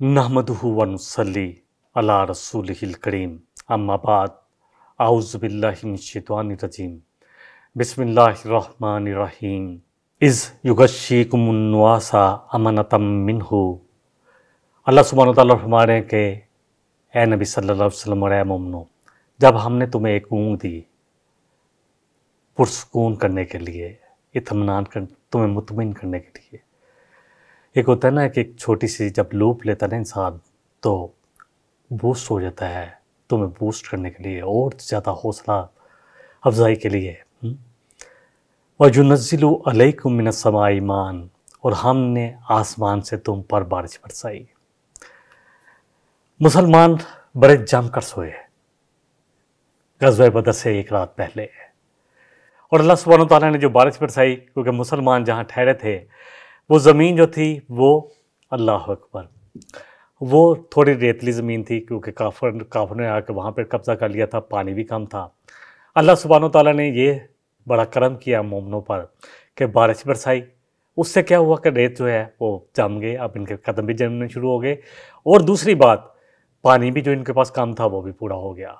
नहमदुहु व नुसल्ली अला रसूलिहिल करीम अम्मा बाद आउज़ु बिल्लाहि मिनश शैतानिर रजीम बिस्मिल्लाहिर रहमानिर रहीम इज़ युगश्शिकुमुन नुआसा अमनतम मिन्हु। अल्लाह सुब्हानहु व तआला फरमा रहे हैं कि ए नबी सल्लल्लाहु अलैहि वसल्लम और ए मोमिनो, जब हमने तुम्हें एक ऊँग दी पुरसकून करने के लिए, इत्मीनान कर तुम्हें मुतमिन करने के लिए। एक होता है ना कि एक छोटी सी जब लूप लेता है ना इंसान तो बूस्ट हो जाता है, तुम्हें बूस्ट करने के लिए और ज़्यादा हौसला अफजाई के लिए। वयुनज़्ज़िलु अलैकुम मिनस समाई मान, और हमने आसमान से तुम पर बारिश बरसाई। मुसलमान बड़े जमकर सोए ग़ज़वा बदर से एक रात पहले, और अल्लाह सुब्हानहु व तआला ने जो बारिश बरसाई, क्योंकि मुसलमान जहाँ ठहरे थे वो ज़मीन जो थी वो अल्लाह अकबर, वो थोड़ी रेतली ज़मीन थी, क्योंकि काफिर ने आकर वहाँ पर कब्ज़ा कर लिया था, पानी भी कम था। अल्लाह सुब्हानहु व तआला ने ये बड़ा करम किया मोमिनों पर कि बारिश बरसाई। उससे क्या हुआ कि रेत जो है वो जम गए, अब इनके कदम भी जमने शुरू हो गए, और दूसरी बात पानी भी जो इनके पास कम था वो भी पूरा हो गया।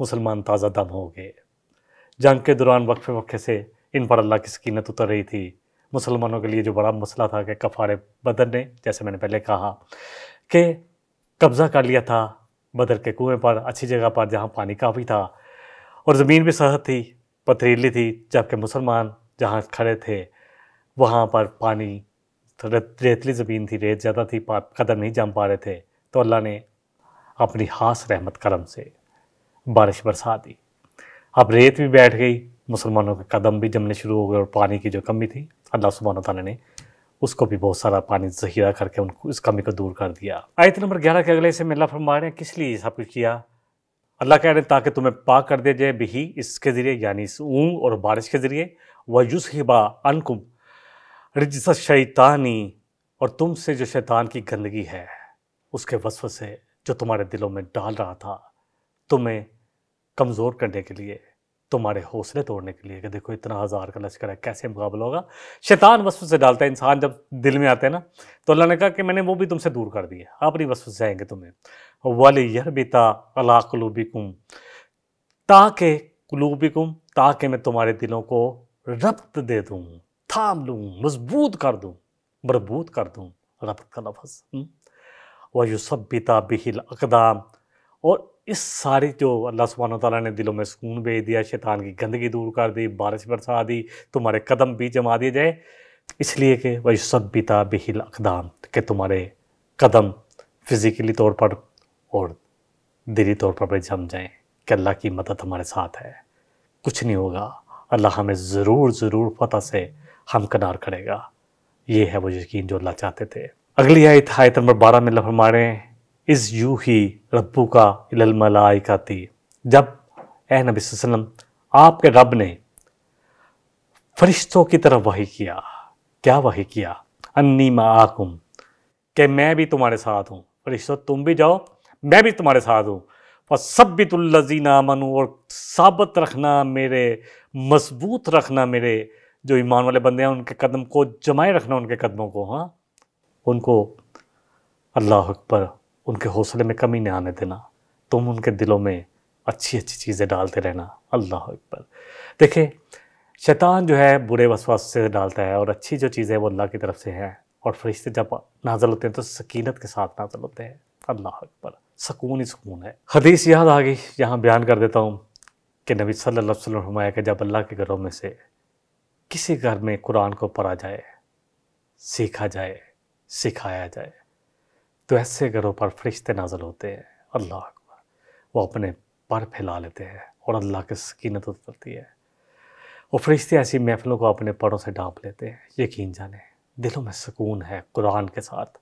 मुसलमान ताज़ा दम हो गए। जंग के दौरान वक्फे वक्फे से इन पर अल्लाह की सकीनत उतर रही थी। मुसलमानों के लिए जो बड़ा मसला था कि कफ़ारे बदर ने, जैसे मैंने पहले कहा, कि कब्ज़ा कर लिया था बदर के कुएं पर, अच्छी जगह पर जहाँ पानी काफ़ी था और ज़मीन भी सहत थी, पथरीली थी, जबकि मुसलमान जहाँ खड़े थे वहाँ पर पानी रेतली ज़मीन थी, रेत ज़्यादा थी, कदम नहीं जम पा रहे थे। तो अल्लाह ने अपनी खास रहमत करम से बारिश बरसा दी। अब रेत भी बैठ गई, मुसलमानों के कदम भी जमने शुरू हो गए, और पानी की जो कमी थी अल्लाह सुब्हानहु व तआला ने उसको भी बहुत सारा पानी ज़ख़ीरा करके उनको इस कमी को दूर कर दिया। आयत नंबर 11 के अगले से में अल्लाह फरमा रहे हैं किस लिए सब कुछ किया। अल्लाह कह रहे हैं ताकि तुम्हें पाक कर दे जाए बिही, इसके ज़रिए, यानी इस ऊँग और बारिश के ज़रिए, व युज़हिबा अन्कुम रिज्ज़ शैतानी, और तुमसे जो शैतान की गंदगी है उसके वसवसे जो तुम्हारे दिलों में डाल रहा था, तुम्हें कमज़ोर करने के लिए, तुम्हारे हौसले तोड़ने के लिए कि देखो इतना हज़ार का लश्कर है, कैसे मुकाबला होगा। शैतान वसवसे डालता है, इंसान जब दिल में आते हैं ना, तो अल्लाह ने कहा कि मैंने वो भी तुमसे दूर कर दिया, अपनी वसवसे आएंगे तुम्हें। वलियरबिता अला कुलूबिकुम, ताकि कुलूबिकुम, ताकि मैं तुम्हारे दिलों को रब्त दे दूँ, थाम लूँ, मजबूत कर दूँ, मरबूत कर दूँ, रब्त का लफ्ज़। वयुसब्बिता बिहिल अक़दाम, और इस सारी जो अल्लाह सुब्हानहु व तआला ने दिलों में सुकून भेज दिया, शैतान की गंदगी दूर कर दी, बारिश बरसा दी, तुम्हारे कदम भी जमा दिए जाए, इसलिए कि वयुसब्बिता बिहिल अक़दाम, कि तुम्हारे कदम फिज़िकली तौर पर और दिली तौर पर भी जम जाएँ कि अल्लाह की मदद हमारे साथ है, कुछ नहीं होगा, अल्लाह हमें ज़रूर फतह से हमकिनार करेगा। ये है वो यकीन जो अल्लाह चाहते थे। अगली आयत नंबर 12 में अल्लाह फरमा रहे हैं इज़ यूही रब्बुका इलल मलाइकाती, जब ए नबी सल्लल्लाहु अलैहि वसल्लम आपके रब ने फरिश्तों की तरफ वही किया। क्या वही किया? अन्नी माआकुम, कि मैं भी तुम्हारे साथ हूँ। फरिश्तों तुम भी जाओ, मैं भी तुम्हारे साथ हूँ। फसब्बितुल लज़ीना आमनू, और साबित रखना मेरे, मजबूत रखना मेरे जो ईमान वाले बंदे हैं, उनके कदम को जमाए रखना, उनके कदमों को, हाँ, उनको अल्लाह अकबर, उनके हौसले में कमी नहीं आने देना। तुम उनके दिलों में अच्छी अच्छी चीज़ें डालते रहना। अल्लाह अकबर। देखिए, शैतान जो है बुरे वसवास से डालता है, और अच्छी जो चीज़ें वो अल्लाह की तरफ से है, और फरिश्ते जब नाज़िल होते हैं तो सकीनत के साथ नाज़िल होते हैं। अल्लाह अकबर, सुकून ही सुकून है। हदीस याद आ गई, यहाँ बयान कर देता हूँ कि नबी सल्लल्लाहु अलैहि वसल्लम ने फरमाया कि जब अल्लाह के घरों में से किसी घर में कुरान को पढ़ा जाए, सीखा जाए, सिखाया जाए, तो ऐसे घरों पर फरिश्ते नाज़िल होते हैं। अल्लाह अकबर, वो अपने पर फैला लेते हैं और अल्लाह की सकीनत उतरती है। वो फरिश्ते ऐसी महफिलों को अपने परों से ढांप लेते हैं। यकीन जाने दिलों में सुकून है कुरान के साथ।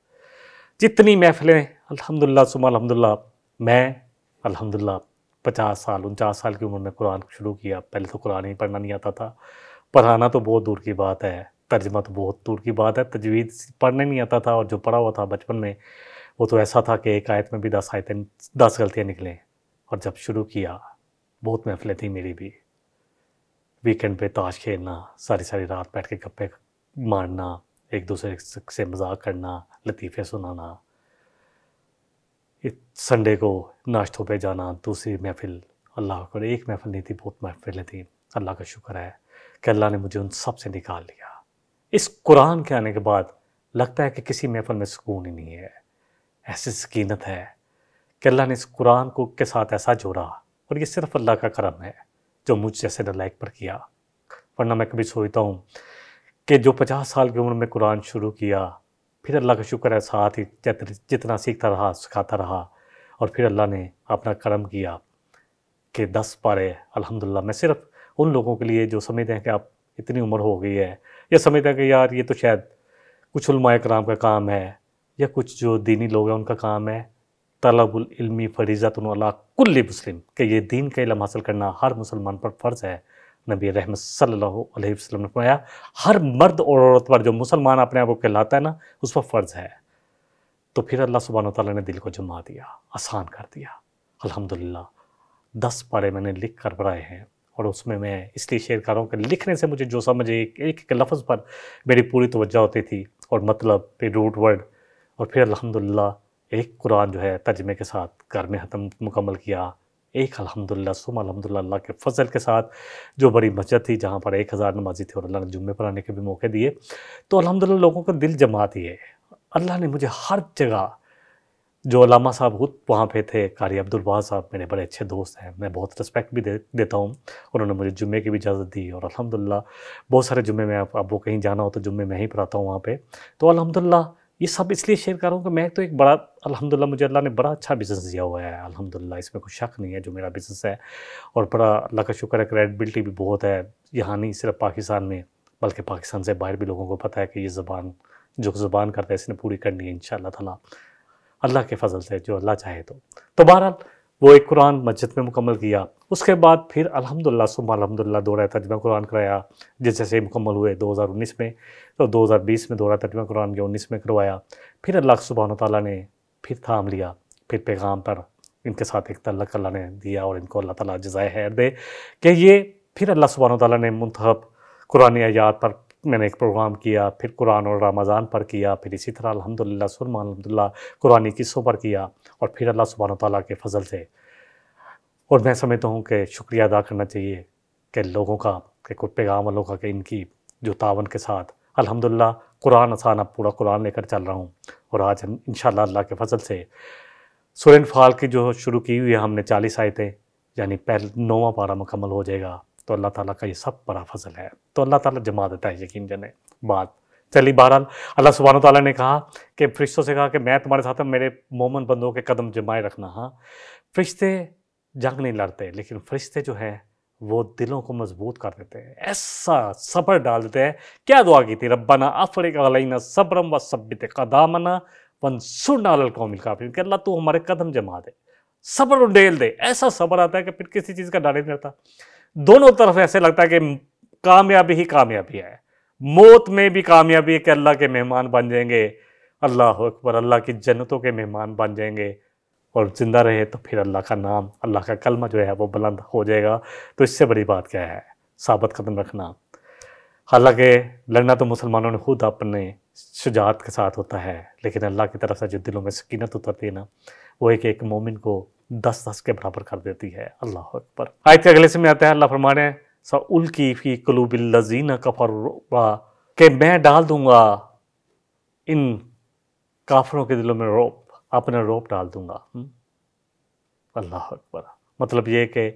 जितनी महफिलें अल्हम्दुलिल्लाह सुम्मा अल्हम्दुलिल्लाह, मैं अल्हम्दुलिल्लाह 50 साल 49 साल की उम्र में कुरान शुरू किया। पहले तो कुरान ही पढ़ना नहीं आता था, पढ़ाना तो बहुत दूर की बात है, तर्जमा तो बहुत दूर की बात है, तजवीद पढ़ने नहीं आता था, और जो पढ़ा हुआ था बचपन में वो तो ऐसा था कि एक आयत में भी 10 गलतियाँ निकलें। और जब शुरू किया, बहुत महफिलें थी मेरी भी, वीकेंड पे ताश खेलना, सारी सारी रात बैठ के गप्पे मारना, एक दूसरे से मजाक करना, लतीफ़े सुनाना, संडे को नाश्तों पे जाना, दूसरी महफ़िल, अल्लाह अकबर, एक महफ़िल नहीं थी, बहुत महफ़िलें थी। अल्लाह का शुक्र है कि अल्लाह ने मुझे उन सब से निकाल लिया। इस कुरान के आने के बाद लगता है कि किसी महफ़िल में सुकून ही नहीं है। ऐसी सकीनत है कि अल्लाह ने इस कुरान को के साथ ऐसा जोड़ा, और ये सिर्फ़ अल्लाह का करम है जो मुझ जैसे नालायक पर किया। वरना मैं कभी सोचता हूँ कि जो 50 साल की उम्र में कुरान शुरू किया, फिर अल्लाह का शुक्र है साथ ही जितना सीखता रहा, सिखाता रहा, और फिर अल्लाह ने अपना करम किया कि 10 पारे अल्हम्दुलिल्लाह। मैं सिर्फ़ उन लोगों के लिए जो समझते हैं कि अब इतनी उम्र हो गई है, या समझते हैं कि यार ये तो शायद कुछ उलमाए कराम का काम है, या कुछ जो दीनी लोग हैं उनका काम है, तलबुल इल्मी फ़रीज़तुन अला कुल्ली मुस्लिम, कि ये दीन का इल्म हासिल करना हर मुसलमान पर फ़र्ज़ है। नबी रहमत सल्लल्लाहु अलैहि वसल्लम ने फरमाया, हर मर्द और औरत पर जो मुसलमान अपने आप को कहलाता है ना, उस पर फ़र्ज़ है। तो फिर अल्लाह सुब्हानहू व तआला ने दिल को जमा दिया, आसान कर दिया। अल्हम्दुलिल्लाह 10 पारे मैंने लिख कर बनाए हैं, और उसमें मैं इसलिए शेयर कर रहा हूँ कि लिखने से मुझे जो समझ एक लफ्ज़ पर मेरी पूरी तवज्जो होती थी, और मतलब फिर रूट वर्ड, और फिर अल्हम्दुलिल्लाह एक कुरान जो है तर्जमे के साथ घर में ख़त्म मुकम्मल किया। एक अल्हम्दुलिल्लाह सुम्मा अल्हम्दुलिल्लाह अल्लाह के फ़ज़ल के साथ जो बड़ी मस्जिद थी जहाँ पर 1000 नमाज़ी थे, और अल्लाह ने जुम्मे पढ़ाने के भी मौके दिए, तो अल्हम्दुलिल्लाह लोगों को दिल जमा दिए। अल्लाह ने मुझे हर जगह, जो अल्लामा साहब खुद वहाँ पे थे, कारी अब्दुल वहाब साहब मेरे बड़े अच्छे दोस्त हैं, मैं बहुत रिस्पेक्ट भी देता हूँ। उन्होंने मुझे जुम्मे की भी इजाज़त दी, और अल्हम्दुलिल्लाह बहुत सारे जुम्मे में अब वो कहीं जाना हो तो जुम्मे मैं ही पढ़ाता हूँ वहाँ पे। तो अल्हम्दुलिल्लाह ये सब इसलिए शेयर कर रहा हूँ कि मैं तो एक बड़ा, अल्हम्दुलिल्लाह मुझे अल्लाह ने बड़ा अच्छा बिज़नेस दिया हुआ है, अल्हम्दुलिल्लाह इसमें कोई शक नहीं है जो मेरा बिज़नेस है। और बड़ा अल्लाह का शुक्र है, क्रेडिबिलिटी भी बहुत है, यहाँ नहीं सिर्फ पाकिस्तान में, बल्कि पाकिस्तान से बाहर भी लोगों को पता है कि ये ज़बान जो ज़ुबान करता है इसने पूरी करनी है इंशाअल्लाह ताला, अल्लाह के फ़ज़ल से, जो अल्लाह चाहे तो बहरहाल वो एक कुरान मस्जिद में मुकम्मल किया। उसके बाद फिर अल्हम्दुलिल्लाह सुम्मा अल्हम्दुलिल्लाह दौरा तर्जुमा कुरान कराया, जैसे मुकम्मल हुए 2019 में, तो 2020 में दौरा तर्जुमा कुरान के 19 में करवाया। फिर अल्लाह सुब्हानहू व तआला ने फिर थाम लिया, फिर पैगाम पर इनके साथ एक तल्लक अल्लाह ने दिया, और इनको अल्लाह ताला जज़ाए खैर दे कि ये फिर अल्लाह सुब्हानहू व तआला ने मुंतखब कुरानी आयात पर मैंने एक प्रोग्राम किया, फिर कुरान और रमज़ान पर किया, फिर इसी तरह अल्हम्दुलिल्लाह सुम्मा अल्हम्दुलिल्लाह कुरानी किस्सों पर किया, और फिर अल्लाह सुब्हानहू व तआला के फ़ज़ल से, और मैं समझता हूँ कि शुक्रिया अदा करना चाहिए कि लोगों का, कि कुछ पैगाम वालों का, कि इनकी जो तावन के साथ अल्हम्दुलिल्लाह कुरान आसान, अब पूरा कुरान लेकर चल रहा हूँ। और आज हम इंशाअल्लाह अल्लाह के फ़ज़ल से सूरह अनफ़ाल की जो शुरू की हुई है हमने 40 आयतें, यानी पहले 9वां पारा मुकम्मल हो जाएगा। तो अल्लाह ताला का ये सब बड़ा फ़ज़ल है, तो अल्लाह ताला जमा देता है, यकीन जाने बात। चलिए बहरहाल अल्लाह सुब्हानहू व तआला ने कहा कि फ़रिश्तों से कहा कि मैं तुम्हारे साथ हूँ, मेरे मोमिन बंदों के कदम जमाए रखना। हाँ, फ़रिश्ते जंग नहीं लड़ते, लेकिन फ़रिश्ते जो हैं वो दिलों को मजबूत कर देते हैं, ऐसा सब्र डाल देते हैं। क्या दुआ की थी, रब्बना अफ़रिग़ अलैना सब्रम व सब्बित क़दामना वंसुरना अलल क़ौमिल काफ़िरीन, कि अल्लाह तू हमारे कदम जमा दे, सब्र उंडेल दे। ऐसा सब्र आता है कि फिर किसी चीज़ का डर ही नहीं रहता। दोनों तरफ ऐसे लगता है कि कामयाबी ही कामयाबी है, मौत में भी कामयाबी है कि अल्लाह के मेहमान बन जाएंगे, अल्लाह अकबर, अल्लाह की जन्नतों के मेहमान बन जाएंगे, और ज़िंदा रहे तो फिर अल्लाह का नाम, अल्लाह का कलमा जो है वो बुलंद हो जाएगा। तो इससे बड़ी बात क्या है, साबित कदम रखना। हालांकि लड़ना तो मुसलमानों ने खुद अपने शुजाअत के साथ होता है, लेकिन अल्लाह की तरफ से जो दिलों में सकीनत उतरती है ना, वो एक मोमिन को 10-10 के बराबर कर देती है। अल्लाह अकबर। आयत के अगले से में आता है, अल्लाह फरमाने हैं सउल्की फी कुलूबिल लज़ीना कफ़रू, कि मैं डाल दूंगा इन काफिरों के दिलों में रौब, अपना रौब डाल दूंगा। अल्लाह अकबर। मतलब ये कि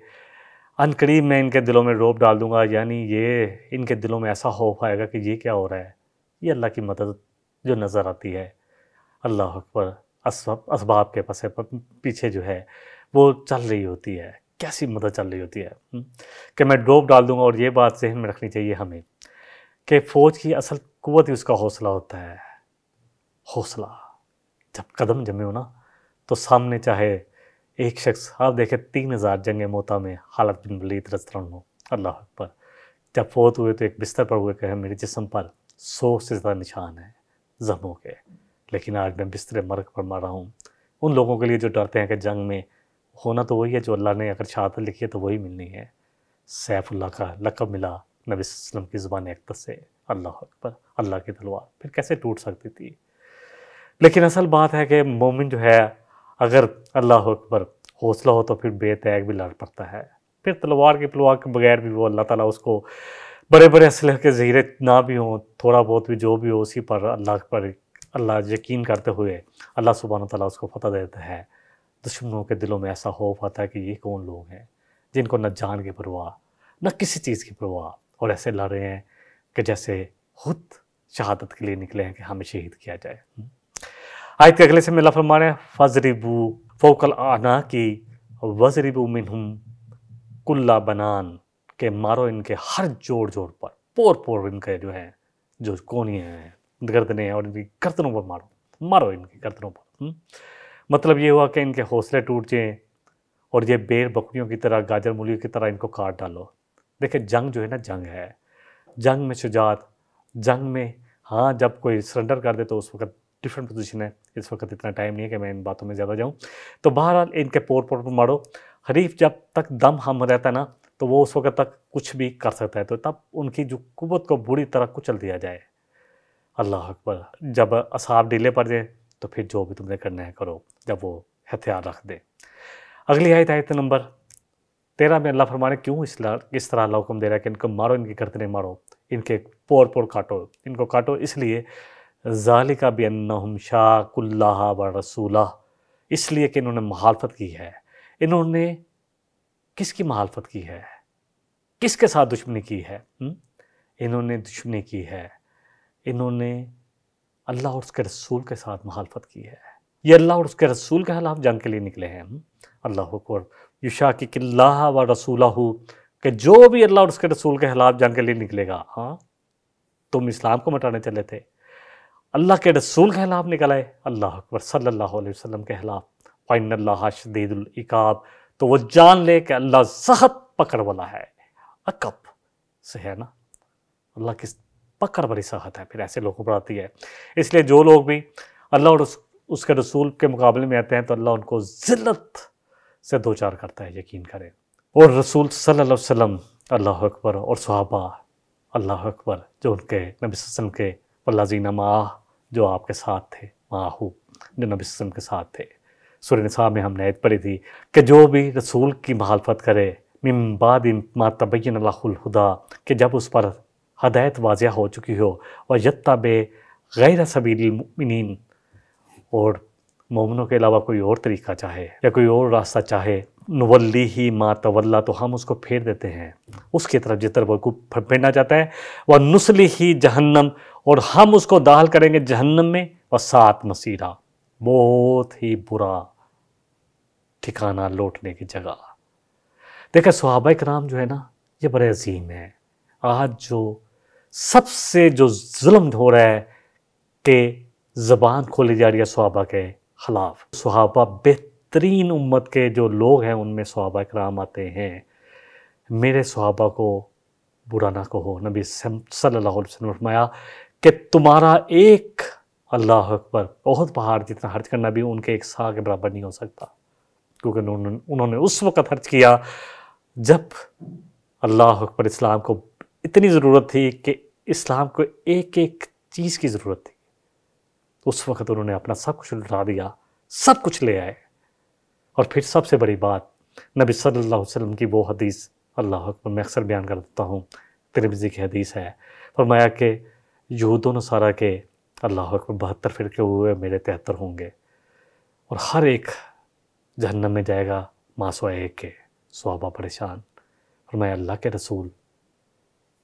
अनकरीब मैं इनके दिलों में रौब डाल दूंगा, यानी ये इनके दिलों में ऐसा खौफ आएगा कि ये क्या हो रहा है। ये अल्लाह की मदद जो नज़र आती है, अल्लाह अकबर, असबाब के पीछे जो है वो चल रही होती है, कैसी मदद चल रही होती है कि मैं रौब डाल दूंगा। और ये बात ज़हन में रखनी चाहिए हमें कि फ़ौज की असल क़ुव्वत ही उसका हौसला होता है। हौसला, जब कदम जमे हो ना, तो सामने चाहे एक शख्स, आप देखें 3000 जंग मोता में खालिद बिन वलीद रज़ियल्लाहु अन्हु, अल्लाह अकबर, जब फौत हुए तो एक बिस्तर पर हुए कि मेरे जिस्म पर 100 से ज़्यादा निशान हैं ज़ख्मों के, लेकिन आज मैं बिस्तर मर्ग पर मर रहा हूँ। उन लोगों के लिए जो डरते हैं कि जंग में होना तो वही है जो अल्लाह ने अगर शहादत लिखी है तो वही मिलनी है। सैफुल्लाह का लक़ब मिला नबी सल्लल्लाहु अलैहि वसल्लम की ज़ुबान अक़दस से, अल्लाह अकबर, अल्लाह की तलवार फिर कैसे टूट सकती थी। लेकिन असल बात है कि मोमिन जो है اگر اللہ اکبر حوصلہ ہو تو پھر بے تیگ بھی لڑ پڑتا ہے، پھر تلوار کے بغیر بھی وہ اللہ تعالیٰ اس کو بڑے بڑے اسلحے کے ذخیرے نہ بھی ہوں، تھوڑا بہت بھی جو بھی ہو اسی پر اللہ یقین کرتے ہوئے اللہ سبحانہ تعالیٰ اس کو فتح دیتا ہے۔ دشمنوں کے دلوں میں ایسا خوف آتا ہے کہ یہ کون لوگ ہیں جن کو نہ جان کی پرواہ نہ کسی چیز کی پرواہ، اور ایسے لڑ رہے ہیں کہ جیسے خود شہادت کے لیے نکلے ہیں کہ ہمیں شہید کیا جائے۔ آیت کے اگلے سے میں اللہ فرما رہے ہیں فَضْرِبُوا فَوْقَ الْأَعْنَاقِ وَضْرِبُوا مِنْهُمْ كُلَّ بَنَانٍ، کہ مارو ان کے ہر جوڑ پر، پور ان کے جو ہیں جو کونیاں ہیں، گردنیں ہیں، اور ان کی گردنوں پر مارو ان کی گردنوں پر۔ مطلب یہ ہوا کہ ان کے حوصلے ٹوٹ جائیں اور یہ بیر بکریوں کی طرح، گاجر مولیوں کی طرح ان کو کاٹ ڈالو۔ دیکھیں جنگ جو ہے نا، جنگ ہے، جنگ میں شجاعت، جنگ میں ہاں جب کوئی سرنڈر کر دے تو اس وقت ڈیفرنٹ پوزیشن ہے، اس وقت اتنا ٹائم نہیں ہے کہ میں ان باتوں میں زیادہ جاؤں۔ تو بہرحال ان کے پور پر مارو، حریف جب تک دم ہم رہتا ہے نا تو وہ اس وقت تک کچھ بھی کر سکتا ہے، تو تب ان کی جو قوت کو بری طرح کچل دیا جائے۔ اللہ اکبر، جب اصحاب ڈھیلے پڑ جائیں تو پھر جو بھی تم نے کرنا ہے کرو، جب وہ ہتھیار رکھ دے۔ اگلی آیت نمبر 13 میں اللہ فرمانے کیوں اس طرح اللہ حکم دے رہا ہے کہ ان کو مارو، ان کی گردنیں مارو، ان کے پور کاٹو، ان کو کاٹو، اس لیے ذالک بانہم شاقوا اللہ ورسولہ، اس لیے کہ انہوں نے مخالفت کی ہے۔ انہوں نے کس کی مخالفت کی ہے؟ کس کے ساتھ دشمنی کی ہے؟ انہوں نے دشمنی کی ہے، انہوں نے اللہ اور اس کے رسول کے ساتھ مخالفت کی ہے۔ یہ اللہ اور اس کے رسول کے خلاف جنگ کے لیے نکلے ہیں۔ اللہ اکبر، یشاقق اللہ و رسولہ، کہ جو بھی اللہ اور اس کے رسول کے خلاف جنگ کے لیے نکلے گا، ہاں تم اسلام کو مٹانے چلے تھے، اللہ کے رسول کے خلاف نکل آئے، اللہ اکبر، صلی اللہ علیہ وسلم کے خلاف، فَإِنَّ اللَّهَ شَدِيدُ الْعِقَابِ، تو وہ جان لے کہ اللہ سخت پکڑ والا ہے۔ عقب سے ہے نا، اللہ کی پکڑ بڑی سخت ہے، پھر ایسے لوگوں پر آتی ہے۔ اس لیے جو لوگ بھی اللہ اور اس کے رسول کے مقابلے میں آتے ہیں تو اللہ ان کو ذلت سے دوچار کرتا ہے، یقین کریں۔ اور رسول صلی اللہ علیہ وسلم، اللہ اکبر، اور صحابہ، اللہ اکبر، جو ان کے نبی صلی اللہ علیہ وسلم کے والذین معہ، جو آپ کے ساتھ تھے، معہ، جو نبی صلی اللہ علیہ وسلم کے ساتھ تھے۔ سورہ نساء میں ہم نے آیت پڑھی تھی کہ جو بھی رسول کی مخالفت کرے، من بعد ما تبین لہ الہدی، کہ جب اس پر ہدایت واضح ہو چکی ہو، وَيَتَّبِعْ غَيْرَ سَبِيلِ الْمُؤْمِنِينَ، اور مومنوں کے علاوہ کوئی اور طریقہ چاہے یا کوئی اور راستہ چاہے، نُوَلِّهِ مَا تَوَلَّىٰ، تو ہم اس کو پھیر دیتے ہیں اس کی طرف جس طرف وہ پھیرنا چاہتا ہے، وَنُصْلِهِ جہنم، اور ہم اس کو داخل کریں گے جہنم میں، وَسَاءَتْ مَصِيرًا، بہت ہی برا ٹھکانہ لوٹنے کی جگہ۔ دیکھیں صحابہ کرام جو ہے نا، یہ بڑے عظیم ہیں۔ آج جو سب سے جو ظلم ہو رہا ہے کہ زبان کھولی جا رہی ہے صحابہ کے خلاف، صحابہ بہترین امت کے جو لوگ ہیں ان میں صحابہ کرام آتے ہیں۔ میرے صحابہ کو برا نہ کہو، نبی صلی اللہ علیہ وسلم نے فرمایا کہ تمہارا ایک، اللہ اکبر، احد پہاڑ جتنا خرچ کرنا بھی ان کے ایک سا کے برابر نہیں ہو سکتا، کیونکہ انہوں نے اس وقت خرچ کیا جب اللہ اکبر اسلام کو اتنی ضرورت تھی کہ اسلام کو ایک ایک چیز کی ضرورت تھی۔ اس وقت انہوں نے اپنا سب کچھ لٹا دیا، سب کچھ لے آئے۔ اور پھر سب سے بڑی بات، نبی صلی اللہ علیہ وسلم کی وہ حدیث، اللہ اکبر، میں اکثر بیان کر دیتا ہوں، ترمذی کی حدیث ہے، فرمایا کہ یہود و نصارہ کے، اللہ اکبر، 72 فرقے ہوئے، میرے 73 ہوں گے، اور ہر ایک جہنم میں جائے گا ما سوائے ایک کے۔ صحابہ پریشان، فرمایا اللہ کے رسول،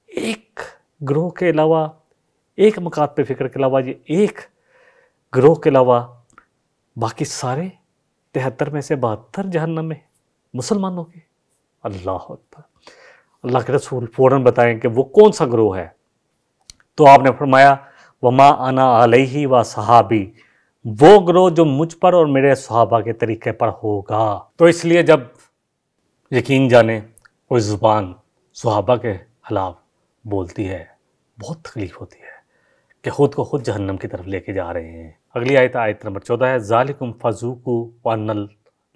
ایک گروہ کے علاوہ، ایک مقاصد پہ فکر کے علاوہ، یہ ایک گروہ کے علاوہ باقی سارے 73 میں سے 72 جہنم میں مسلمانوں کے۔ اللہ اکبر، اللہ کے رسول فوراً بتائیں کہ وہ کون سا گروہ ہے؟ تو آپ نے فرمایا وما انا علیہ و صحابی، وہ گروہ جو مجھ پر اور میرے صحابہ کے طریقے پر ہوگا۔ تو اس لیے جب یقین جانے کوئی زبان صحابہ کے خلاف بولتی ہے، بہت تکلیف ہوتی ہے کہ خود کو خود جہنم کی طرف لے کے جا رہے ہیں۔ اگلی آیت نمبر 14 ہے، ذالکم فذوقوا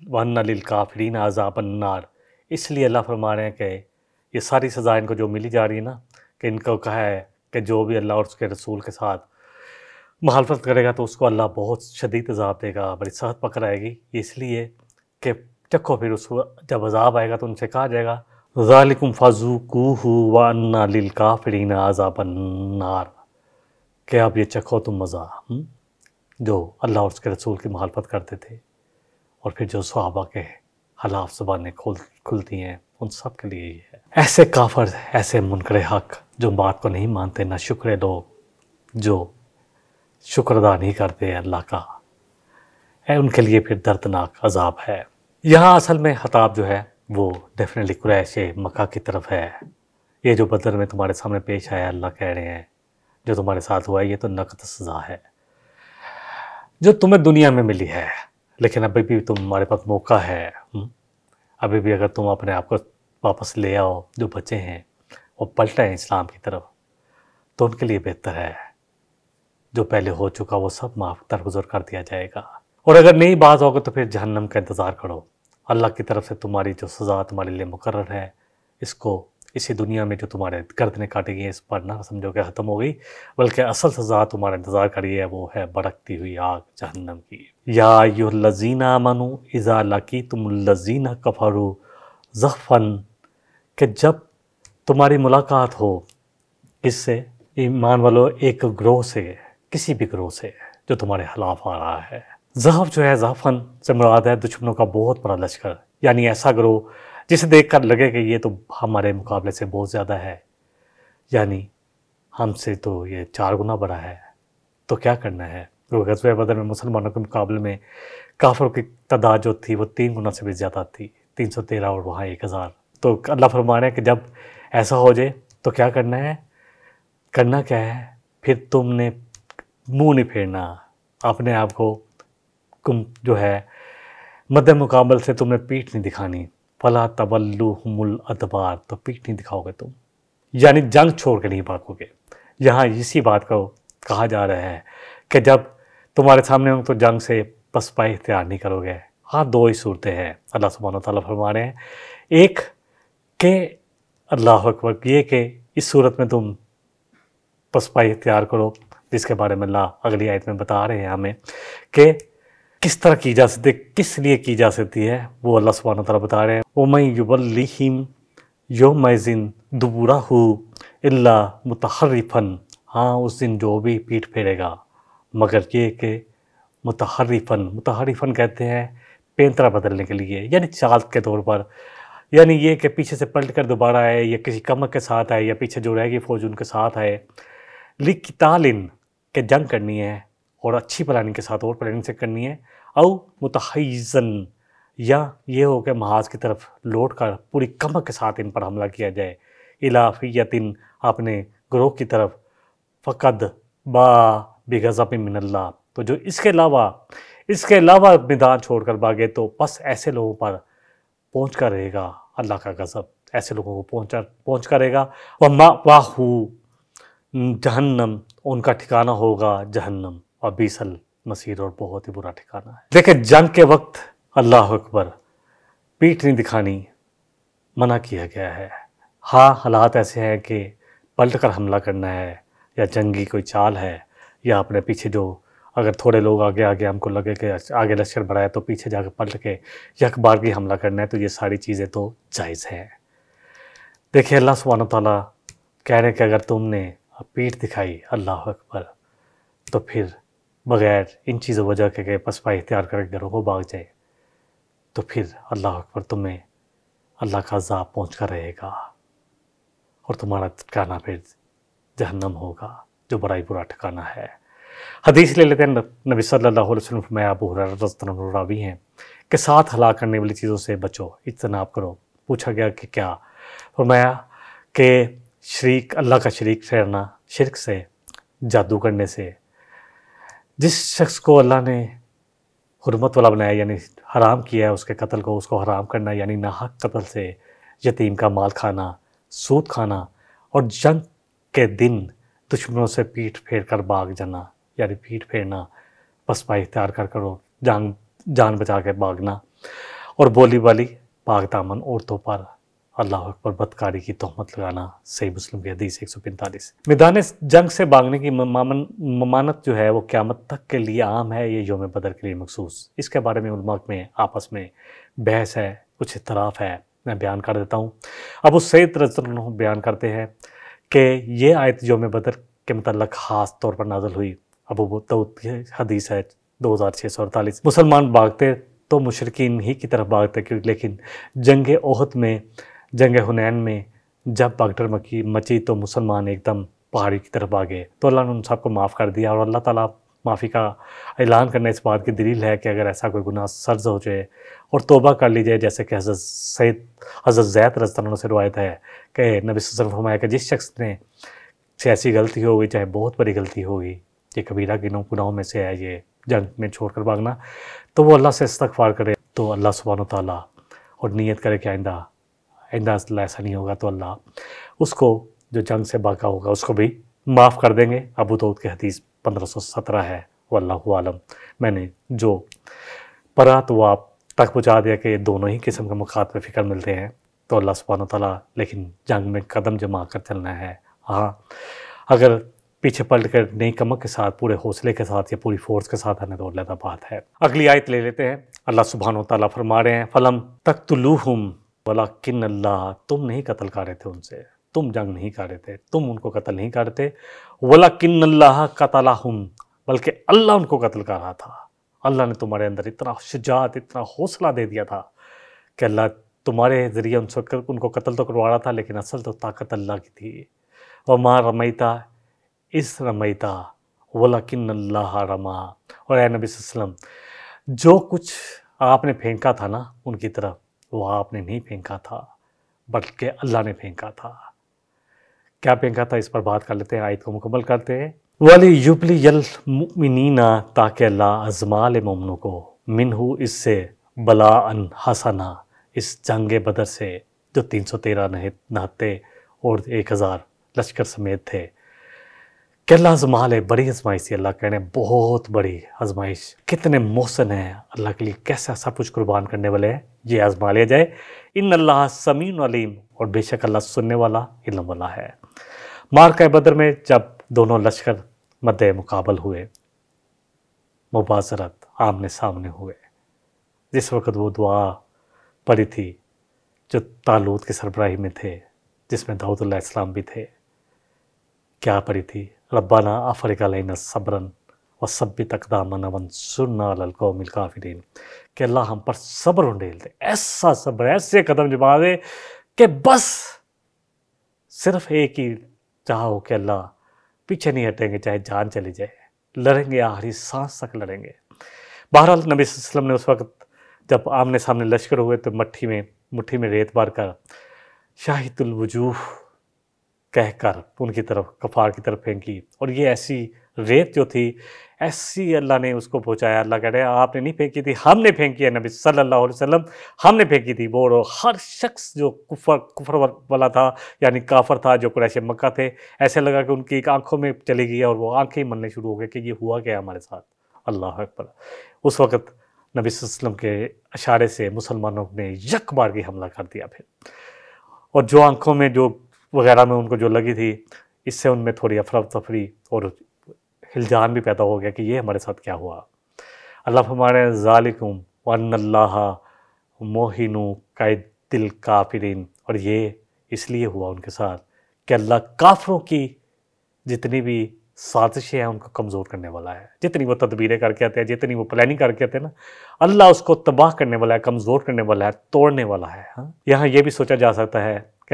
وان للکافرین عذاب النار، اس لیے اللہ فرما رہے ہیں کہ یہ ساری سزا ان کو جو ملی جا رہی ہے نا، کہ ان کو کہا ہے کہ جو بھی اللہ اور اس کے رسول کے ساتھ مخالفت کرے گا تو اس کو اللہ بہت شدید عذاب دے گا، بڑی سخت پکڑ آئے گی، اس لیے کہ چکھو پھر اس کو جب عذاب آئے گا تو ان سے کہا جائے گا ذالکم فذوقوہ وان للکافرین عذاب النار، کہ اب یہ چکھو تم مزہ جو اللہ اور اس کے رسول کی مخالفت کرتے تھے، اور پھر جو صحابہ کے خلاف زبانیں کھلتی ہیں ان سب کے لیے یہ ہے۔ ایسے کافر، ایسے منکر حق جو بات کو نہیں مانتے، نہ شکر لوگ جو شکر ادا نہیں کرتے اللہ کا، ان کے لیے پھر دردناک عذاب ہے۔ یہاں اصل میں خطاب جو ہے وہ ڈیفینیٹلی قریش مکہ کی طرف ہے۔ یہ جو بدر میں تمہارے سامنے پیش آیا، اللہ کہہ رہے ہیں جو تمہارے ساتھ ہوا ہے یہ تو نقد سزا ہے جو تمہیں دنیا میں ملی ہے، لیکن ابھی بھی تمہارے پاس موقع ہے، ابھی بھی اگر تم اپنے آپ کو واپس لے آؤ، جو بچے ہیں وہ پلٹیں اسلام کی طرف، تو ان کے لیے بہتر ہے۔ جو پہلے ہو چکا وہ سب معاف درگزر کر دیا جائے گا، اور اگر نہیں باز ہوگا تو پھر جہنم کا انتظار کرو۔ اللہ کی طرف سے تمہاری جو سزا تمہارے لیے مقرر ہے، اس کو اسی دنیا میں جو تمہارے گردنیں کاٹے گئی اس پر نہ سمجھو کہ ختم ہو گئی، بلکہ اصل سزا تمہارا انتظار کری ہے، وہ ہے بھڑکتی ہوئی آگ جہنم کی۔ یا ایھا الذین آمنوا اذا لقیتم الذین کفروا زحفا، کہ جب تمہاری ملاقات ہو اس سے، ایمان والو، ایک گروہ سے، کسی بھی گروہ سے جو تمہارے خلاف آ رہا ہے۔ زحف جو ہے، زحفن سے مراد ہے دشمنوں کا بہت بڑا لشکر، یعنی ایسا گروہ جسے دیکھ کر لگے کہ یہ تو ہمارے مقابلے سے بہت زیادہ ہے، یعنی ہم سے تو یہ 4 گنا بڑا ہے، تو کیا کرنا ہے؟ کیونکہ غزوہ بدر میں مسلمانوں کے مقابلے میں کافروں کی تعداد جو تھی وہ 3 گنا سے بھی زیادہ تھی، 313 اور وہاں 1000۔ تو اللہ فرما رہے ہیں کہ جب ایسا ہو جائے تو کیا کرنا ہے؟ کرنا کیا ہے؟ پھر تم نے منہ نہیں پھیرنا، اپنے آپ کو جو ہے مد مقابل سے تم نے پیٹھ نہیں دکھانی، فلا تولوہم الادبار، تو پیٹھ نہیں دکھاؤ گے تم، یعنی جنگ چھوڑ کے نہیں بھاگو گے۔ یہاں اسی بات کو کہا جا رہا ہے کہ جب تمہارے سامنے ہوں تو جنگ سے پسپائی اختیار نہیں کرو گے۔ ہاں 2 ہی صورتیں ہیں، اللہ سبحانہ وتعالیٰ فرما رہے ہیں، ایک کہ اللہ اکبر، یہ کہ اس صورت میں تم پسپائی اختیار کرو، جس کے بارے میں اللہ اگلی آیت میں بتا رہے ہیں ہمیں کہ کس طرح کی جا سکتی ہے، کس لیے کی جا سکتی ہے، وہ اللہ سبحانہ وتعالیٰ بتا رہے ہیں۔ وَمَن يُوَلِّهِمْ يَوْمَئِذٍ دُبُرَهُ إِلَّا مُتَحَرِّفًا، ہاں اس دن جو بھی پیٹھ پھیرے گا، مگر یہ کہ متحرفن کہتے ہیں پینترا بدلنے کے لیے، یعنی چال کے طور پر، یعنی یہ کہ پیچھے سے پلٹ کر دوبارہ آئے، یا کسی کمک کے ساتھ آئے، یا پیچھے جو رہ گئی فوج ان کے ساتھ آئے، لِقِتَالٍ، کہ جنگ کرنی ہے، اور اچھی پلاننگ کے ساتھ اور پلاننگ سے کرنی ہے، او متحیزن، یا یہ ہو کہ محاذ کی طرف لوٹ کر پوری کمک کے ساتھ ان پر حملہ کیا جائے، الی فیۃ، اپنے گروہ کی طرف، فقد باء بغضب من اللہ، تو جو اس کے علاوہ میدان چھوڑ کر بھاگے تو بس ایسے لوگوں پر پہنچ کر رہے گا اللہ کا غضب، ایسے لوگوں کو پہنچ کر رہے گا۔ وَمَأْوَاهُ جہنم، ان کا ٹھکانہ ہوگا جہنم، وَبِئْسَ الْمَصِيرُ، اور بہت ہی برا ٹھکانہ ہے۔ دیکھیں جنگ کے وقت اللہ اکبر پیٹھ نہیں دکھانی منع کیا گیا ہے۔ ہاں حالات ایسے ہیں کہ پلٹ کر حملہ کرنا ہے، یا جنگی کوئی چال ہے، یا اپنے پیچھے جو اگر تھوڑے لوگ آگے ہم کو لگے کہ آگے لشکر بڑھا ہے تو پیچھے جا کے پلٹ کے یک بارگی حملہ کرنا ہے، تو یہ ساری چیزیں تو جائز ہیں۔ دیکھیں اللہ سبحانہ تعالیٰ کہہ رہے ہیں کہ اگر تم نے پیٹھ دکھائی اللہ اکبر، تو پھر بغیر ان چیزوں وجہ کے کہ پسپائی اختیار کر کے گھروں کو بھاگ جائے، تو پھر اللہ اکبر تمہیں اللہ کا عذاب پہنچ کر رہے گا، اور تمہارا ٹھکانہ پھر جہنم ہوگا، جو بڑا ہی برا ٹھکانہ ہے۔ حدیث لے لیتے ہیں، نبی صلی اللہ علیہ وسلم فرمایا، ابو ہریرہ رضی اللہ عنہ راوی ہیں، کہ 7 ہلاک کرنے والی چیزوں سے بچو، اجتناب کرو۔ پوچھا گیا کہ کیا؟ فرمایا کہ اللہ کا شریک ٹھہرنا، شرک سے، جادو کرنے سے، جس شخص کو اللہ نے حرمت والا بنایا یعنی حرام کیا ہے اس کے قتل کو، اس کو حرام کرنا، یعنی ناحق قتل سے، یتیم کا مال کھانا، سود کھانا، اور جنگ کے دن دشمنوں سے پیٹھ پھیر کر بھاگ جانا، یعنی پیٹھ پھیرنا، پسپائی اختیار کرو، جان بچا کے بھاگنا، اور بولی والی پاک دامن عورتوں پر اللہ اکبر، بدکاری کی تہمت لگانا۔ صحیح مسلم کی حدیث 145۔ میدان جنگ سے بھاگنے کی ممانت جو ہے وہ قیامت تک کے لیے عام ہے، یہ یوم بدر کے لیے مخصوص۔ اس کے بارے میں علماء میں آپس میں بحث ہے، کچھ اختلاف ہے، میں بیان کر دیتا ہوں۔ ابو سعید رضی اللہ عنہ بیان کرتے ہیں کہ یہ آیت یوم بدر کے متعلق خاص طور پر نازل ہوئی۔ ابو داؤد کی حدیث ہے 2648۔ مسلمان بھاگتے تو مشرکین ہی کی طرف بھاگتے، لیکن جنگ احد میں، جنگ حنین میں جب بھگدڑ مچی تو مسلمان ایک دم پہاڑی کی طرف بھاگے، تو اللہ نے ان سب کو معاف کر دیا۔ اور اللہ تعالیٰ معافی کا اعلان کرنے اس بات کی دلیل ہے کہ اگر ایسا کوئی گناہ سرز ہو جائے اور توبہ کر لی جائے، جیسے کہ حضرت زید رضی اللہ عنہ سے روایت ہے کہ نبی صلی اللہ علیہ وسلم نے فرمایا کہ جس شخص نے سے ایسی غلطی ہوگی، چاہے بہت بڑی غلطی ہوگی، یہ کبیرہ گناہوں میں سے ہے، یہ جنگ میں چھوڑ کر بھاگنا، تو وہ اللہ سے استغفار کرے تو اللہ سبحانہ و تعالیٰ، اور نیت کرے کہ آئندہ ایسا نہیں ہوگا، تو اللہ اس کو جو جنگ سے بھاگا ہوگا اس کو بھی معاف کر دیں گے۔ ابو داؤد کی حدیث 1517 ہے، واللہ عالم۔ میں نے جو پڑھا تو وہ آپ تک پہنچا دیا کہ یہ دونوں ہی قسم کے مخاطب فکر ملتے ہیں، تو اللہ سبحانہ و تعالیٰ لیکن جنگ میں قدم جما کر چلنا ہے۔ ہاں، اگر پیچھے پلٹ کر نئی کمک کے ساتھ، پورے حوصلے کے ساتھ یا پوری فورس کے ساتھ آنے تو علیحدہ بات ہے۔ اگلی آیت لے لیتے ہیں۔ اللہ سبحانہ و تعالیٰ فرما رہے ہیں فَلَمْ تَقْتُلُوهُمْ وَلَكِنَّ اللَّهَ، تم نہیں قتل کر رہے تھے ان سے، تم جنگ نہیں کر رہے تھے، تم ان کو قتل نہیں کر رہے تھے، وَلَكِنَّ اللَّهَ قَتَلَهُمْ، بلکہ اللہ ان کو قتل کر رہا تھا۔ اللہ نے تمہارے اندر اتنا شجاعت، اتنا حوصلہ دے دیا تھا کہ اللہ تمہارے ذریعے ان کو قتل تو کروا رہا تھا، لیکن اصل تو طاقت اللہ کی تھی۔ وَمَا رَمَيْتَ اِذْ رَمَيْتَ وَلَكِنَّ اللَّهَ رَمَىٰ، اور اے نبی صلی اللہ علیہ وسلم، جو کچھ آپ نے پھینکا تھا نا ان کی طرف، وہ آپ نے نہیں پھینکا تھا بلکہ اللہ نے پھینکا تھا۔ کیا پھینکا تھا، اس پر بات کر لیتے ہیں، آیت کو مکمل کرتے ہیں۔ وَلِيُبْلِيَ الْمُؤْمِنِينَ، تاکہ اللہ آزما لے مومنوں کو، منہ اس سے، بلاءً حسنا، اس جنگ بدر سے جو 313 نہتے اور 1000 لشکر سمیت تھے، کہ اللہ آزما لے۔ بڑی آزمائش تھی، اللہ کہنے بہت بڑی آزمائش، کتنے محسن ہیں اللہ کے لیے، کیسا سب کچھ قربان کرنے والے ہیں، یہ آزما لیا جائے۔ ان اللہ سمیع علیم، اور بے شک اللہ سننے والا، علم والا ہے۔ معرکہ بدر میں جب دونوں لشکر مد مقابل ہوئے، مباشرت آمنے سامنے ہوئے، جس وقت وہ دعا پڑھی تھی جو طالوت کی سربراہی میں تھے، جس میں داؤد علیہ السلام بھی تھے، کیا پڑھی تھی؟ ربنا افرغ علینا صبرا وثبت اقدامنا وانصرنا علی القوم الکافرین، کہ اللہ ہم پر صبر انڈیل دے، ایسا صبر، ایسے قدم جما دے کہ بس صرف ایک ہی چاہو کہ اللہ پیچھے نہیں ہٹیں گے، چاہے جان چلی جائے، لڑیں گے، آخری سانس تک لڑیں گے۔ بہرحال نبی صلی اللہ علیہ وسلم نے اس وقت جب آمنے سامنے لشکر ہوئے تو مٹھی میں ریت بھر کر شاہد الوجوہ کہہ کر ان کی طرف، کفار کی طرف پھینکی، اور یہ ایسی ریت جو تھی، ایسی اللہ نے اس کو پہنچایا۔ اللہ کہہ رہے ہیں آپ نے نہیں پھینکی تھی، ہم نے پھینکی ہے، نبی صلی اللہ علیہ وسلم ہم نے پھینکی تھی۔ وہ ہر شخص جو کفر والا تھا، یعنی کافر تھا، جو قریش مکہ تھے، ایسے لگا کہ ان کی ایک آنکھوں میں چلی گئی اور وہ آنکھیں مننے شروع ہو گئے کہ یہ ہوا کیا ہمارے ساتھ۔ اللہ اکبر۔ اس وقت نبی صلی اللہ علیہ وسلم کے اشارے سے مسلمانوں نے یک بار کی حملہ کر دیا پھر، اور جو آنکھوں میں جو وغیرہ میں ان کو جو لگی تھی، اس سے ان میں تھوڑی افراتفری اور ہلجان بھی پیدا ہو گیا کہ یہ ہمارے ساتھ کیا ہوا۔ اللہ فرمانے ذالکم وان اللہ موہن کید الکافرین، اور یہ اس لیے ہوا ان کے ساتھ کہ اللہ کافروں کی جتنی بھی سازشیں ہیں ان کو کمزور کرنے والا ہے۔ جتنی وہ تدبیریں کر کے آتے ہیں، جتنی وہ پلاننگ کر کے آتے ہیں نا، اللہ اس کو تباہ کرنے والا ہے، کمزور کرنے والا ہے، توڑنے والا ہے۔ یہاں یہ بھی سوچا جا سکتا ہے کہ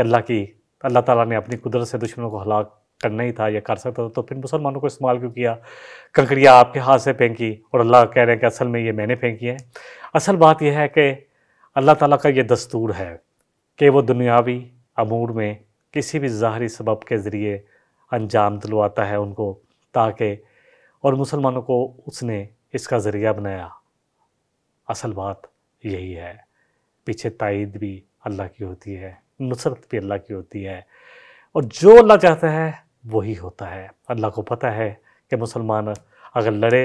اللہ تعالیٰ نے اپنی قدرت سے دشمنوں کو ہلاک کرنا ہی تھا، یہ کر سکتا تھا، تو پھر مسلمانوں کو استعمال کیوں کیا؟ کنکریاں آپ کے ہاتھ سے پھینکی، اور اللہ کہہ رہے ہیں کہ اصل میں یہ میں نے پھینکی ہے۔ اصل بات یہ ہے کہ اللہ تعالیٰ کا یہ دستور ہے کہ وہ دنیاوی امور میں کسی بھی ظاہری سبب کے ذریعے انجام دلواتا ہے ان کو، تاکہ، اور مسلمانوں کو اس نے اس کا ذریعہ بنایا۔ اصل بات یہی ہے، پیچھے تائید بھی اللہ کی ہوتی ہے، نصرت بھی اللہ کی ہوتی ہے، اور جو اللہ چاہتا ہے وہی ہوتا ہے۔ اللہ کو پتہ ہے کہ مسلمان اگر لڑے،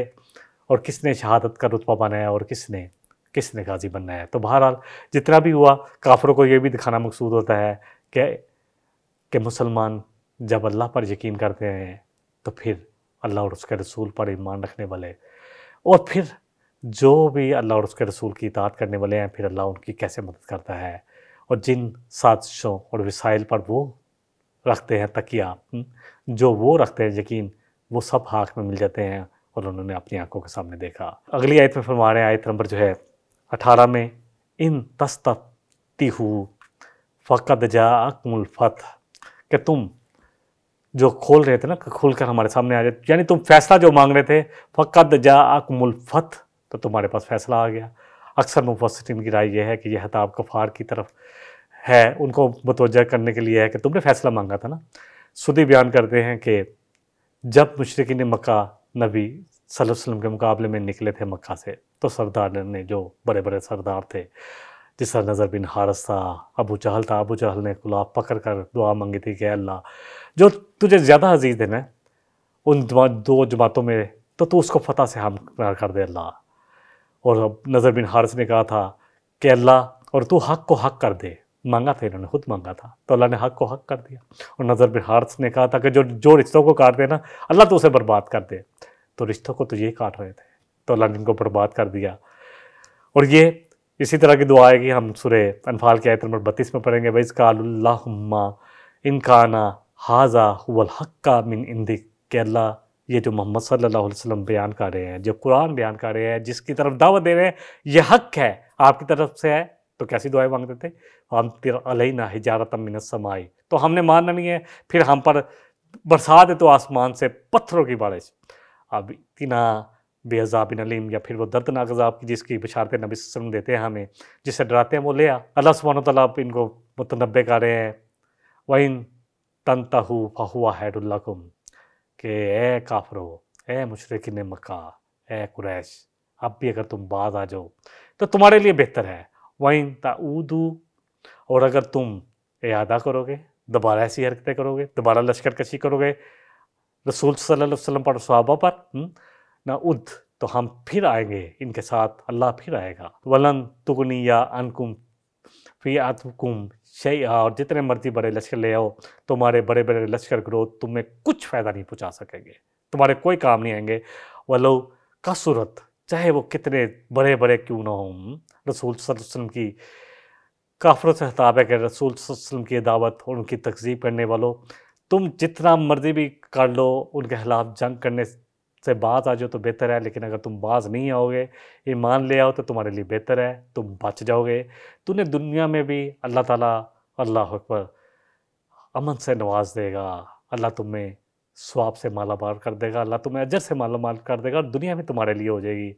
اور کس نے شہادت کا رتبہ بنایا اور کس نے किसने गाजी बनना है। तो बहरहाल जितना भी हुआ, काफिरों को ये भी दिखाना मकसूद होता है कि मुसलमान जब अल्लाह पर यकीन करते हैं तो फिर अल्लाह और उसके रसूल पर ईमान रखने वाले, और फिर जो भी अल्लाह और उसके रसूल की इताअत करने वाले हैं, फिर अल्लाह उनकी कैसे मदद करता है। और जिन साजिशों और वसाइल पर वो रखते हैं तकिया, जो वो रखते हैं यकीन, वो सब हाथ में मिल जाते हैं और उन्होंने अपनी आंखों के सामने देखा। अगली आयत में फरमा रहे हैं, आयत नंबर जो है 18 में, इन तस्तफ्तिहु फ़क़द जाअकुमुल फ़त्ह, कि तुम जो खोल रहे थे ना, खोल कर हमारे सामने आ जाए, यानी तुम फैसला जो मांग रहे थे, फ़क़द जाअकुमुल फ़त्ह, तो तुम्हारे पास फैसला आ गया। अक्सर मुफस्सिरीन की राय यह है कि यह खिताब कफ़ार की तरफ है, उनको मुतवज्जह करने के लिए है कि तुमने फैसला मांगा था ना। सुदी बयान करते हैं कि जब मुशरिकीन मक्का नबी सल्लल्लाहु अलैहि वसल्लम के मुकाबले में निकले थे मक्का से, तो सरदार ने, जो बड़े बड़े सरदार थे, जिस तरह नज़र बिन हारिस था, अबू जहल था, अबू जहल ने गुलाब पकड़ कर दुआ मांगी थी कि अल्लाह जो तुझे ज़्यादा अजीज़ है ना उन दो जमातों में, तो तू उसको फ़तह से हमकिनार कर दे अल्लाह। और नज़र बिन हारिस ने कहा था कि अल्लाह और तू हक़ को हक़ कर दे, मांगा था, इन्होंने खुद मांगा था, तो अल्लाह ने हक़ को हक़ कर दिया। और नज़र बिन हारिस ने कहा था कि जो रिश्तों को काट दे ना अल्लाह, तो उसे बर्बाद कर दे, तो रिश्तों को तो ये काट रहे थे, तो अल्लाह ने इनको बर्बाद कर दिया। और ये इसी तरह की दुआ आएगी, हम सूरह अनफाल की आयत नंबर 32 में पढ़ेंगे, वइज़ क़ालुल्लाहुम्मा इन काना हाज़ा हुवल हक्का मिन इंदिक, कि अल्लाह ये जो मोहम्मद सल्लल्लाहु अलैहि वसल्लम बयान कर रहे हैं, जो कुरान बयान कर रहे हैं, जिसकी तरफ दावत दे रहे हैं, ये हक़ है, आपकी तरफ से है। तो कैसी दुआएं मांगते थे, हम तिर अलैना हिजारतम मिनस समाई, तो हमने मानना नहीं है, फिर हम पर बरसा दे तो आसमान से पत्थरों की बारिश। अब इतना बेअज़ाबिन अलीम, या फिर वो दर्दनाक अज़ाब की जिसकी बशारतें नबी सल्लल्लाहु अलैहि वसल्लम देते हैं हमें, जिससे डराते हैं, वो ले आ। अल्लाह सुब्हानहु व तआला इनको मुतनब्बे कर रहे हैं, वइन तंतहु फहुवा खैरुल लकुम, कि ए काफिरो, ए मुशरिकीन मक्का, ए कुरैश, अब भी अगर तुम बाज आ जाओ तो तुम्हारे लिए बेहतर है। वइन ताऊदू, और अगर तुम इरादा करोगे, दोबारा ऐसी हरकतें करोगे, दोबारा लश्कर कशी करोगे रसूल सल्लल्लाहु अलैहि वसल्लम पर, सहाबा पर, ना उद, तो हम फिर आएंगे इनके साथ, अल्लाह फिर आएगा। वलन तुगनिया अनकुम फी आतकुम शैआ, और जितने मर्जी बड़े लश्कर ले आओ, तुम्हारे बड़े बड़े लश्कर ग्रोह तुम्हें कुछ फ़ायदा नहीं पहुँचा सकेंगे, तुम्हारे कोई काम नहीं आएंगे। वलो कसूरत, चाहे वो कितने बड़े बड़े क्यों ना हों। रसूल सल्लल्लाहु अलैहि वसल्लम की काफिरों से खिताब है कि रसूल सल्लल्लाहु अलैहि वसल्लम की दावत और उनकी तकज़ीब करने वालों, तुम जितना मर्जी भी कर लो, उनके खिलाफ जंग करने से बाज आ जाओ तो बेहतर है, लेकिन अगर तुम बाज नहीं आओगे, ईमान ले आओ, तो तुम्हारे लिए बेहतर है, तुम बच जाओगे। तूने दुनिया में भी अल्लाह ताला, अल्लाह अकबर, अमन से नवाज देगा, अल्लाह तुम्हें स्वाब से माला माल कर देगा, अल्लाह तुम्हें अजर से माला माल कर देगा, और दुनिया में तुम्हारे लिए हो जाएगी।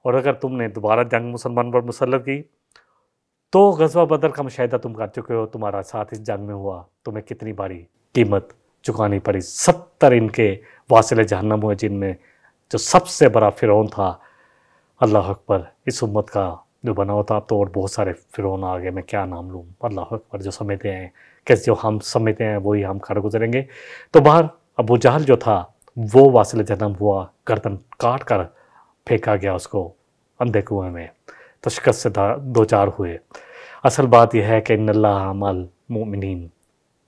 और अगर तुमने दोबारा जंग मुसलमान पर मुसल्लत की, तो ग़ज़वा बदर का मुशाहिदा तुम कर चुके हो, तुम्हारा साथ इस जंग में हुआ, तुम्हें कितनी बारी कीमत चुकानी पड़ी। 70 इनके वासिले जहन्नम हुए, जिनमें जो सबसे बड़ा फ़िरौन था, अल्लाह अकबर, इस उम्मत का जो बना हुआ था, तो और बहुत सारे फ़िरौन आ गए, मैं क्या नाम लूँ, अल्लाह अकबर, जो समझते हैं कैसे, जो हम समझते हैं वही हम कर गुजरेंगे। तो बाहर अबू जहल जो था वो वासिले जहन्नम हुआ, गर्दन काट कर फेंका गया उसको अंधे कुएँ में, तो शिकस्त से दो चार हुए। असल बात यह है कि इन्नल्लाह मअल मुमिनीन,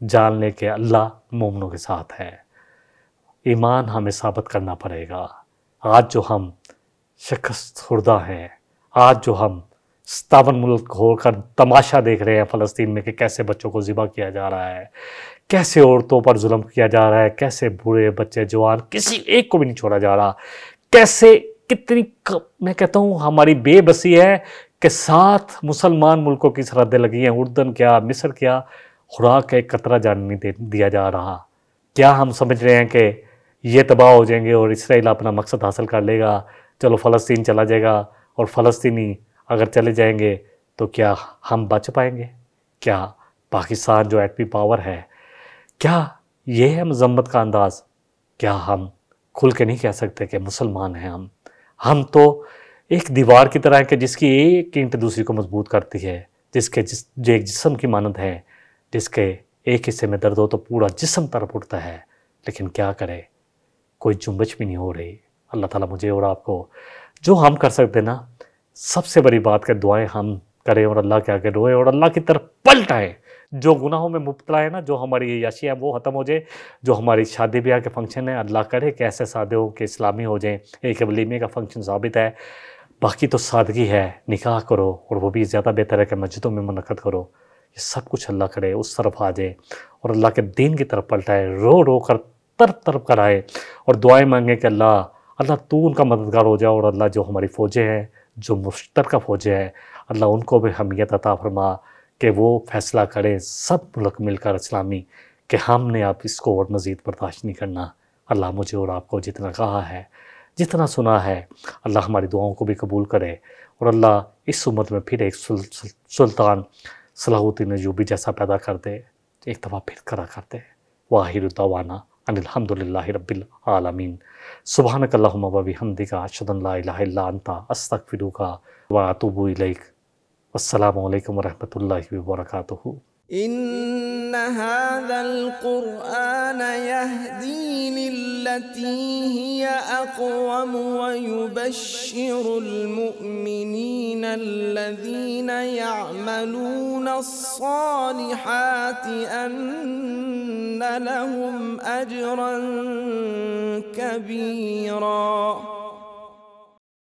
जान ले के अल्लाह मोमिनों के साथ है। ईमान हमें साबित करना पड़ेगा। आज जो हम शिकस्त खुर्दा हैं, आज जो हम 57 मुल्क होकर तमाशा देख रहे हैं फ़लस्तीन में कि कैसे बच्चों को ज़िबा किया जा रहा है, कैसे औरतों पर जुल्म किया जा रहा है, कैसे बूढ़े बच्चे जवान किसी एक को भी नहीं छोड़ा जा रहा, कैसे कितनी मैं कहता हूँ हमारी बेबसी है कि 7 मुसलमान मुल्कों की सरहदें लगी हैं, उर्दन क्या, मिस्र क्या, खुराक का एक कतरा जान नहीं दिया जा रहा। क्या हम समझ रहे हैं कि ये तबाह हो जाएंगे और इसराइल अपना मकसद हासिल कर लेगा, चलो फ़लस्तीन चला जाएगा, और फ़लस्तीनी अगर चले जाएंगे तो क्या हम बच पाएंगे? क्या पाकिस्तान जो एटमी पावर है, क्या ये है मज़म्मत का अंदाज़? क्या हम खुल के नहीं कह सकते कि मुसलमान हैं हम तो एक दीवार की तरह है कि जिसकी एक ईंट दूसरी को मजबूत करती है, जो एक जिस्म की मानद है, जिसके एक हिस्से में दर्द हो तो पूरा जिस्म तरफ उठता है, लेकिन क्या करे, कोई जुम्बश भी नहीं हो रही। अल्लाह ताला मुझे और आपको जो हम कर सकते ना, سب سے بڑی بات کہ دعائیں ہم کریں اور اللہ کے آگے روئیں اور اللہ کی طرف پلٹ آئیں. جو گناہوں میں مبتلا ہے نا، جو ہماری عیاشی ہے وہ ختم ہو جائے. جو ہماری شادی بیاہ کے فنکشن ہیں اللہ کرے کہ ایسے سادے ہو کہ اسلامی ہو جائیں. ایک ولیمے کا فنکشن ثابت ہے، باقی تو سادگی ہے. نکاح کرو اور وہ بھی زیادہ بہتر ہے کہ مسجدوں میں منعقد کرو. یہ سب کچھ اللہ کرے اس طرف آ جائے اور اللہ کے دین کی طرف پلٹائے، رو رو کر طرف طرف کر آئے اور دعائیں مانگیں کہ اللہ تو ان کا مددگار ہو جاؤ. اور اللہ جو ہماری فوجیں ہیں، جو مشترکہ فوجیں ہیں، اللہ ان کو بھی حمیت عطا فرما کہ وہ فیصلہ کریں سب ملک مل کر اسلامی کہ ہم نے اب اس کو اور مزید برداشت نہیں کرنا. اللہ مجھے اور آپ کو جتنا کہا ہے، جتنا سنا ہے، اللہ ہماری دعاؤں کو بھی قبول کرے. اور اللہ اس امت میں پھر ایک سلطان صلاح الدین ایوبی جیسا پیدا کر دے، ایک دفعہ پھر کرا کرتے. وآخر دعوانا ان الحمدللہ رب العالمین. سبحانک اللہم و بحمدک، اشہد ان لا الہ الا انت، استغفرک و اتوب الیک. السلام علیکم ورحمۃ اللہ وبرکاتہ. إن هذا القرآن يهدي للتي هي أقوم ويبشر المؤمنين الذين يعملون الصالحات أن لهم أجرا كبيرا.